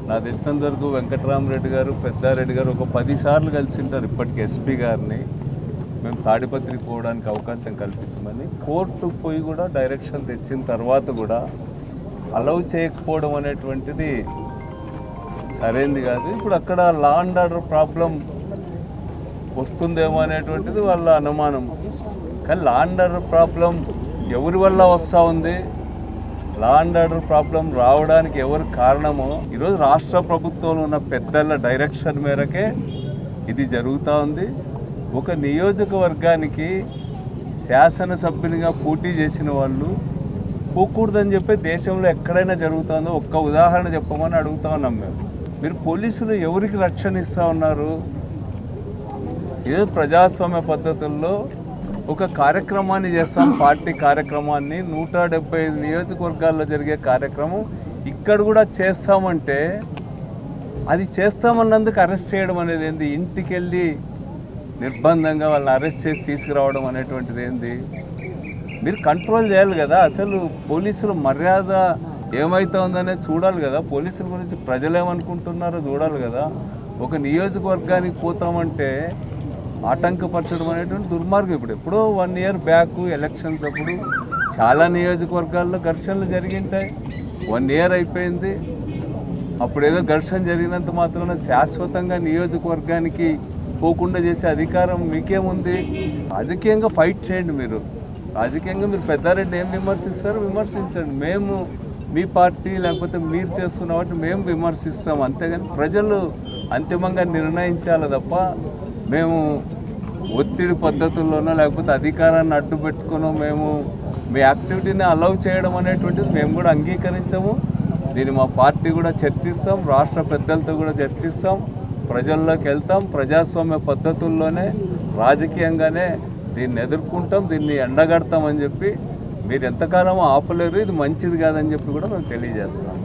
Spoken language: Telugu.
నాకు తెలిసినంత వరకు వెంకటరామరెడ్డి గారు, పెద్దారెడ్డి గారు ఒక 10 సార్లు కలిసి ఉంటారు ఇప్పటికి ఎస్పీ గారిని. మేము తాడిపత్రికి పోవడానికి అవకాశం కల్పించమని కోర్టుకు పోయి కూడా డైరెక్షన్ తెచ్చిన తర్వాత కూడా అలౌ చేయకపోవడం అనేటువంటిది సరైనది కాదు. ఇప్పుడు అక్కడ లా అండ్ ఆర్డర్ ప్రాబ్లం వస్తుందేమో అనేటువంటిది వాళ్ళ అనుమానం. కానీ లా అండ్ ఆర్డర్ ప్రాబ్లం ఎవరి వల్ల వస్తూ ఉంది, లా అండ్ ఆర్డర్ ప్రాబ్లం రావడానికి ఎవరు కారణమో ఈరోజు రాష్ట్ర ప్రభుత్వంలో ఉన్న పెద్దల డైరెక్షన్ మేరకే ఇది జరుగుతూ ఉంది. ఒక నియోజకవర్గానికి శాసనసభ్యునిగా పోటీ చేసిన వాళ్ళు పోకూడదని చెప్పి దేశంలో ఎక్కడైనా జరుగుతుందో ఒక్క ఉదాహరణ చెప్పమని అడుగుతా ఉన్నాం మేము. మీరు పోలీసులు ఎవరికి రక్షణ ఇస్తూ ఉన్నారు? ఏదో ప్రజాస్వామ్య పద్ధతుల్లో ఒక కార్యక్రమాన్ని చేస్తాం, పార్టీ కార్యక్రమాన్ని 175 నియోజకవర్గాల్లో జరిగే కార్యక్రమం ఇక్కడ కూడా చేస్తామంటే అది చేస్తామన్నందుకు అరెస్ట్ చేయడం అనేది ఏంది? ఇంటికి వెళ్ళి నిర్బంధంగా వాళ్ళని అరెస్ట్ చేసి తీసుకురావడం అనేటువంటిది ఏంది? మీరు కంట్రోల్ చేయాలి కదా. అసలు పోలీసుల మర్యాద ఏమవుతుందనేది చూడాలి కదా. పోలీసుల గురించి ప్రజలు ఏమనుకుంటున్నారో చూడాలి కదా. ఒక నియోజకవర్గానికి పోతామంటే ఆటంకపరచడం అనేటువంటి దుర్మార్గం. ఇప్పుడు ఎప్పుడో 1 ఇయర్ బ్యాక్ ఎలక్షన్స్ అప్పుడు చాలా నియోజకవర్గాల్లో ఘర్షణలు జరిగింటాయి. 1 ఇయర్ అయిపోయింది. అప్పుడు ఏదో ఘర్షణ జరిగినంత మాత్రాన శాశ్వతంగా నియోజకవర్గానికి పోకుండా చేసే అధికారం మీకేముంది? రాజకీయంగా ఫైట్ చేయండి. మీరు రాజకీయంగా మీరు పెద్దారెడ్డి ఏం విమర్శిస్తారు విమర్శించండి. మేము మీ పార్టీ లేకపోతే మీరు చేస్తున్న వాటి మేము విమర్శిస్తాం. అంతేగాని ప్రజలు అంతిమంగా నిర్ణయించాలి తప్ప మేము ఒత్తిడి పద్ధతుల్లోనో లేకపోతే అధికారాన్ని అడ్డు పెట్టుకునో మేము మీ యాక్టివిటీని అలౌ చేయడం అనేటువంటిది మేము కూడా అంగీకరించము. దీన్ని మా పార్టీ కూడా చర్చిస్తాం, రాష్ట్ర పెద్దలతో కూడా చర్చిస్తాం, ప్రజల్లోకి వెళ్తాం. ప్రజాస్వామ్య పద్ధతుల్లోనే రాజకీయంగానే దీన్ని ఎదుర్కొంటాం, దీన్ని ఎండగడతామని చెప్పి మీరు ఎంతకాలం ఆపలేరు. ఇది మంచిది కాదని చెప్పి కూడా మేము తెలియజేస్తాం.